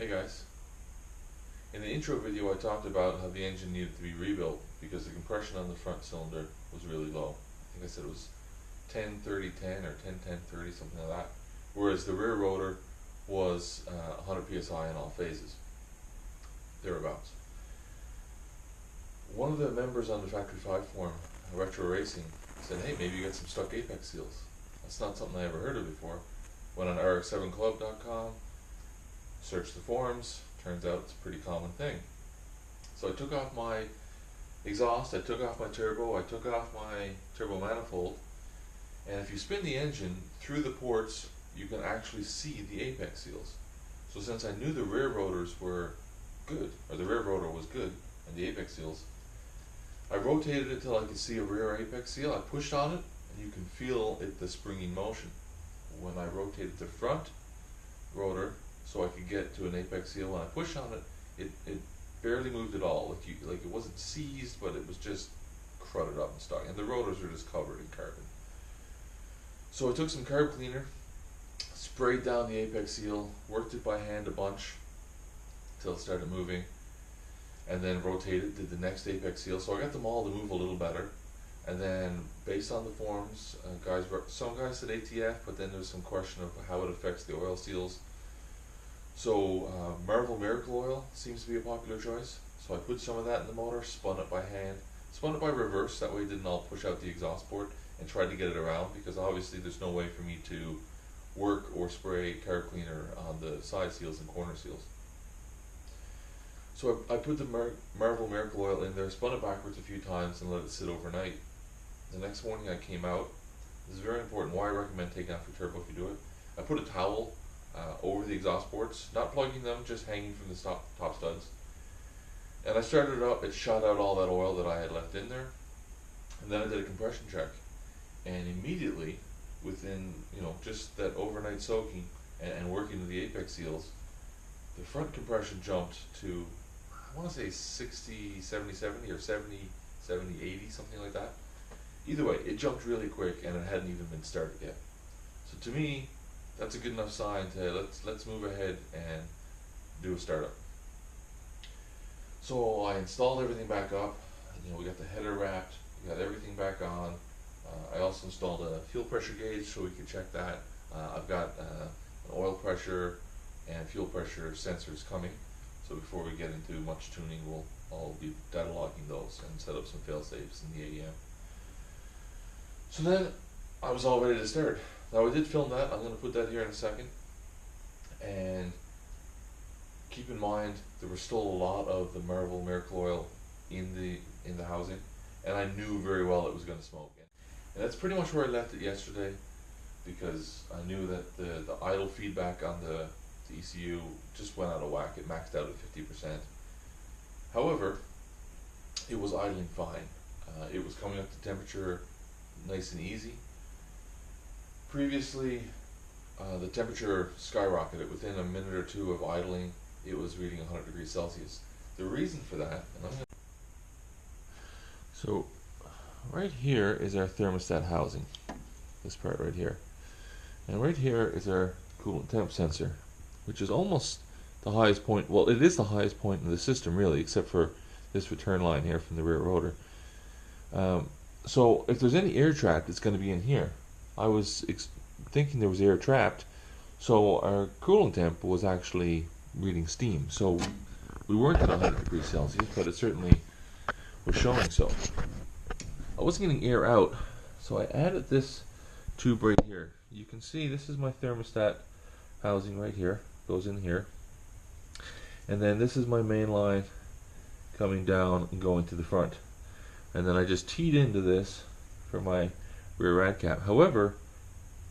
Hey guys, in the intro video I talked about how the engine needed to be rebuilt because the compression on the front cylinder was really low. I think I said it was 10-30-10 or 10-10-30, something like that, whereas the rear rotor was 100 psi in all phases, thereabouts. One of the members on the Factory 5 forum, Retro Racing, said, hey, maybe you got some stuck apex seals. That's not something I ever heard of before. Went on SRX7club.com, searched the forums, turns out it's a pretty common thing. So I took off my exhaust, I took off my turbo, I took off my turbo manifold, and if you spin the engine through the ports, you can actually see the apex seals. So since I knew the rear rotors were good, or the rear rotor was good, and the apex seals, I rotated it till I could see a rear apex seal. I pushed on it, and you can feel the springing motion. When I rotated the front rotor, so I could get to an apex seal, when I pushed on it, it barely moved at all. Like it wasn't seized, but it was just crudded up and stuck. And the rotors are just covered in carbon. So I took some carb cleaner, sprayed down the apex seal, worked it by hand a bunch till it started moving, and then rotated, did the next apex seal. So I got them all to move a little better. And then, based on the forums, some guys said ATF, but then there's some question of how it affects the oil seals. So Marvel Miracle Oil seems to be a popular choice. So I put some of that in the motor, spun it by hand, spun it by reverse, that way it didn't all push out the exhaust port, and tried to get it around, because obviously there's no way for me to work or spray carb cleaner on the side seals and corner seals. So I put the Marvel Miracle Oil in there, spun it backwards a few times, and let it sit overnight. The next morning I came out. This is very important, why I recommend taking off your turbo if you do it. I put a towel over the exhaust ports, not plugging them, just hanging from the top studs. And I started it up, it shot out all that oil that I had left in there. And then I did a compression check. And immediately, within just that overnight soaking and working with the apex seals, the front compression jumped to, I want to say 60, 70, 70 or 70, 70, 80, something like that. Either way, it jumped really quick and it hadn't even been started yet. So to me, that's a good enough sign to let's move ahead and do a startup. So I installed everything back up. We got the header wrapped, we got everything back on. I also installed a fuel pressure gauge so we could check that. I've got an oil pressure and fuel pressure sensors coming. So before we get into much tuning, I'll be data logging those and set up some fail safes in the AEM. So then I was all ready to start. Now I did film that, I'm going to put that here in a second. And keep in mind there was still a lot of the Marvel Miracle Oil in the housing, and I knew very well it was going to smoke. And that's pretty much where I left it yesterday, because I knew that the idle feedback on the ECU just went out of whack. It maxed out at 50%. However, it was idling fine. It was coming up to temperature nice and easy. Previously, the temperature skyrocketed. Within a minute or two of idling, it was reading 100 degrees Celsius. The reason for that, so right here is our thermostat housing, this part right here. And right here is our coolant temp sensor, which is almost the highest point. Well, it is the highest point in the system, really, except for this return line here from the rear rotor. So if there's any air trapped, it's going to be in here. I was thinking there was air trapped, so our coolant temp was actually reading steam. So we weren't at 100 degrees Celsius, but it certainly was showing so. I wasn't getting air out, so I added this tube right here. You can see this is my thermostat housing right here, goes in here. And then this is my main line coming down and going to the front. And then I just teed into this for my rear rad cap. However,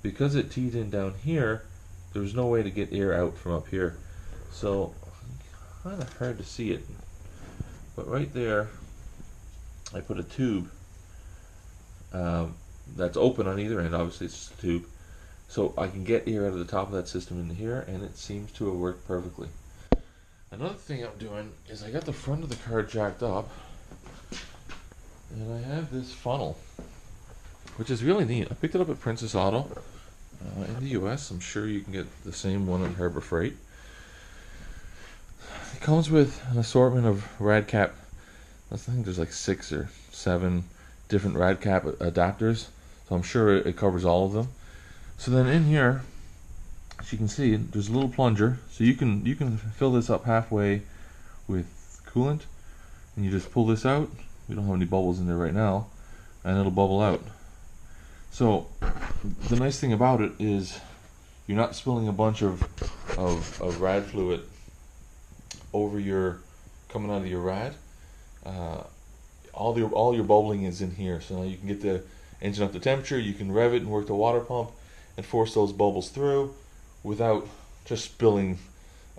because it teed in down here, there's no way to get air out from up here. So, kind of hard to see it. But right there, I put a tube that's open on either end. Obviously it's just a tube. So I can get air out of the top of that system into here, and it seems to have worked perfectly. Another thing I'm doing is I got the front of the car jacked up, and I have this funnel, which is really neat. I picked it up at Princess Auto in the US. I'm sure you can get the same one at Harbor Freight. it comes with an assortment of rad cap. I think there's like 6 or 7 different rad cap adapters, so I'm sure it covers all of them. So then in here, as you can see, there's a little plunger, so you can fill this up halfway with coolant, and you just pull this out. We don't have any bubbles in there right now, and it'll bubble out. So the nice thing about it is you're not spilling a bunch of rad fluid over coming out of your rad. All your bubbling is in here, so now you can get the engine up to temperature. You can rev it and work the water pump and force those bubbles through without just spilling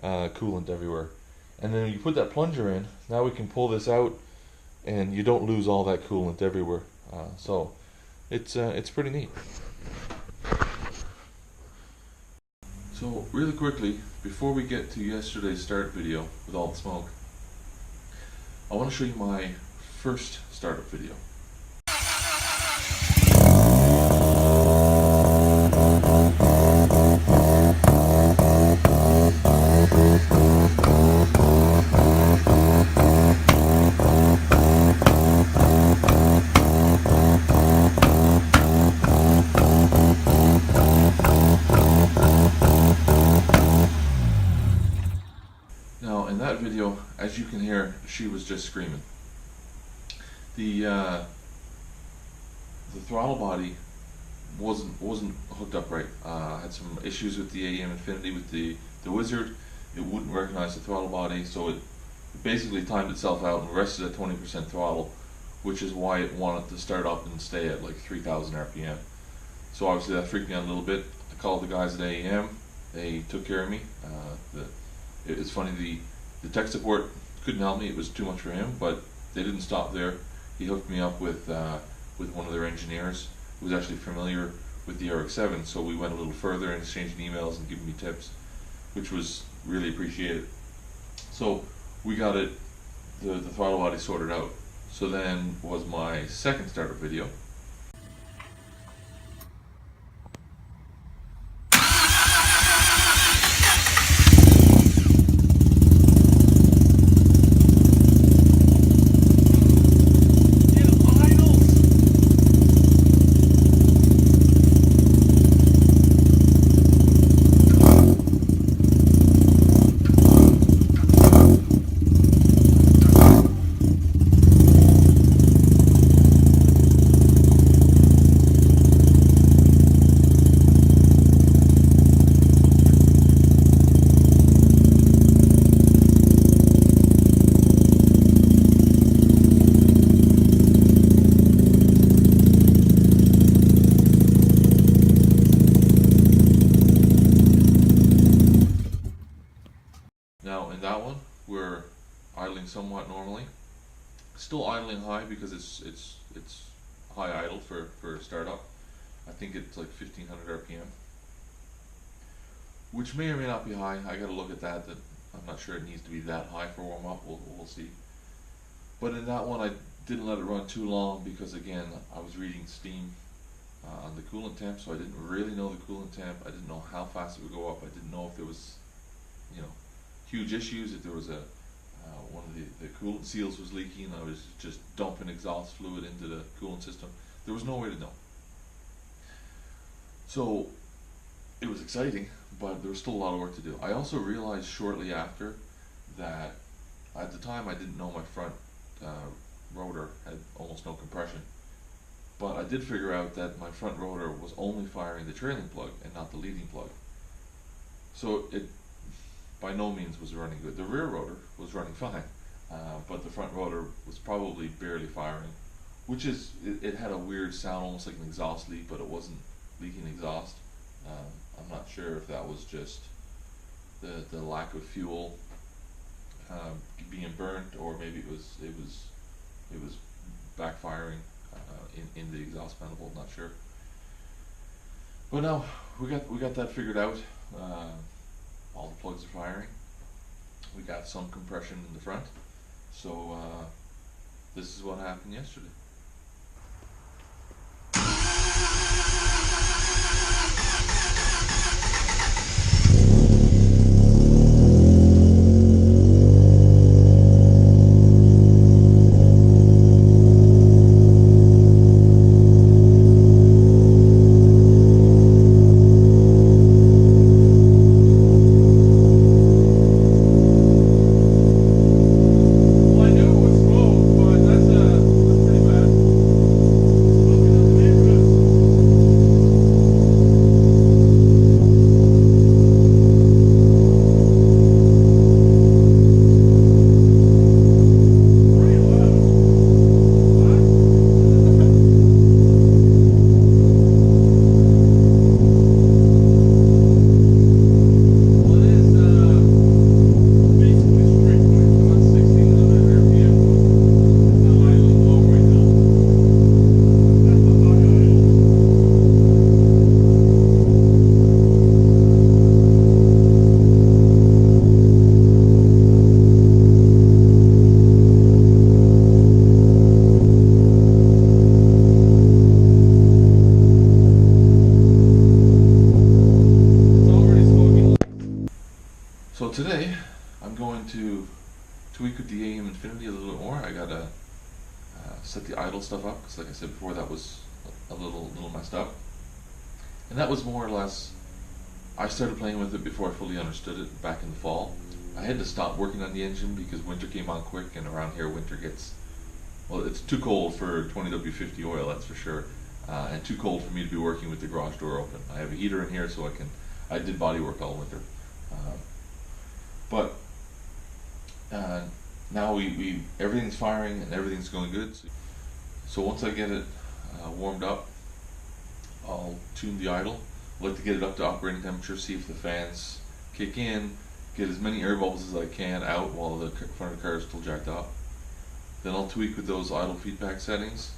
coolant everywhere. And then when you put that plunger in, now we can pull this out, and you don't lose all that coolant everywhere. So it's pretty neat. So really quickly, before we get to yesterday's start video with all the smoke, I want to show you my first startup video. Now in that video, as you can hear, she was just screaming. The throttle body wasn't hooked up right. I had some issues with the AEM Infinity with the Wizard. It wouldn't recognize the throttle body, so it basically timed itself out and rested at 20% throttle, which is why it wanted to start up and stay at like 3,000 RPM. So obviously that freaked me out a little bit. I called the guys at AEM. They took care of me. It's funny, the tech support couldn't help me. It was too much for him, but they didn't stop there. He hooked me up with one of their engineers who was actually familiar with the SRX, so we went a little further and exchanged emails and giving me tips, which was really appreciated. So we got the throttle body sorted out. So then was my second startup video. Now in that one, we're idling somewhat normally, still idling high because it's high idle for startup. I think it's like 1500 RPM, which may or may not be high. I gotta look at that. I'm not sure it needs to be that high for warm up. We'll see. But in that one, I didn't let it run too long because again, I was reading steam on the coolant temp, so I didn't really know the coolant temp. I didn't know how fast it would go up. I didn't know if there was, huge issues. If there was one of the coolant seals was leaking, I was just dumping exhaust fluid into the coolant system. There was no way to know. So it was exciting, but there was still a lot of work to do. I also realized shortly after that at the time I didn't know my front rotor had almost no compression, but I did figure out that my front rotor was only firing the trailing plug and not the leading plug. So it by no means was running good. The rear rotor was running fine, but the front rotor was probably barely firing, which is, it had a weird sound, almost like an exhaust leak, but it wasn't leaking exhaust. I'm not sure if that was just the lack of fuel being burnt, or maybe it was backfiring in the exhaust manifold. Not sure. But no, we got that figured out. All the plugs are firing. We got some compression in the front. So this is what happened yesterday. So today I'm going to tweak with the AM Infinity a little bit more. I gotta set the idle stuff up because, like I said before, that was a little messed up. And that was more or less, I started playing with it before I fully understood it back in the fall. I had to stop working on the engine because winter came on quick, and around here winter gets, well, it's too cold for 20W50 oil, that's for sure, and too cold for me to be working with the garage door open. I have a heater in here, so I did body work all winter. But now everything's firing and everything's going good. So once I get it warmed up, I'll tune the idle. I like to get it up to operating temperature, see if the fans kick in, get as many air bubbles as I can out while the front of the car is still jacked up. Then I'll tweak with those idle feedback settings.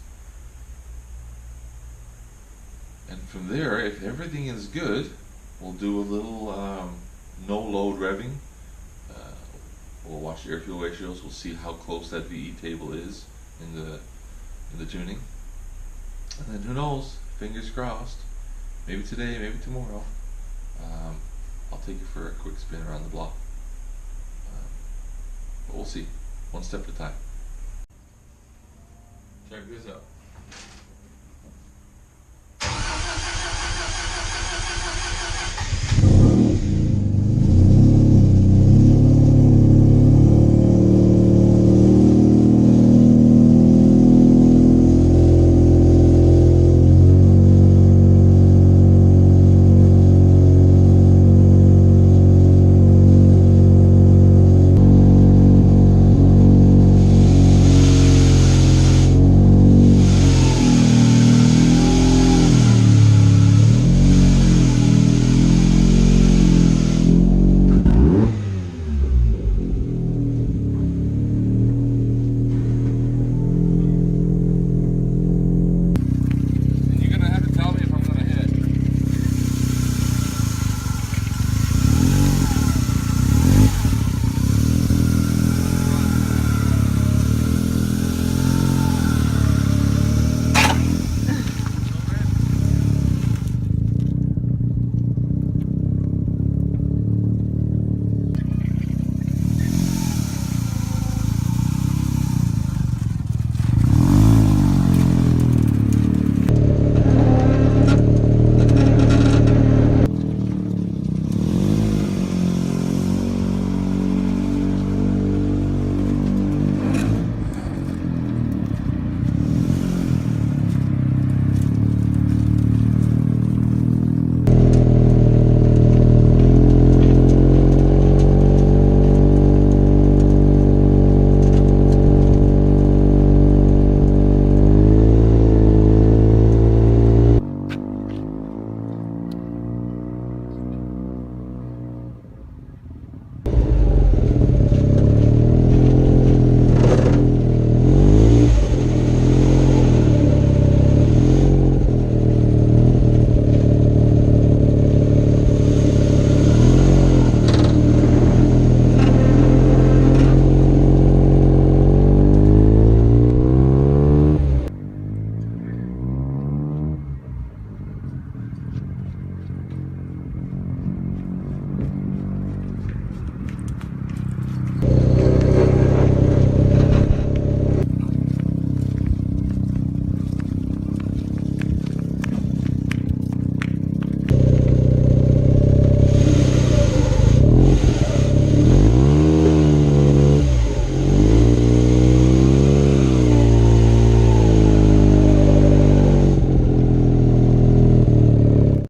And from there, if everything is good, we'll do a little no load revving. We'll watch the air fuel ratios. We'll see how close that VE table is in the tuning. And then who knows? Fingers crossed. Maybe today, maybe tomorrow. I'll take you for a quick spin around the block. But we'll see. One step at a time. Check this out.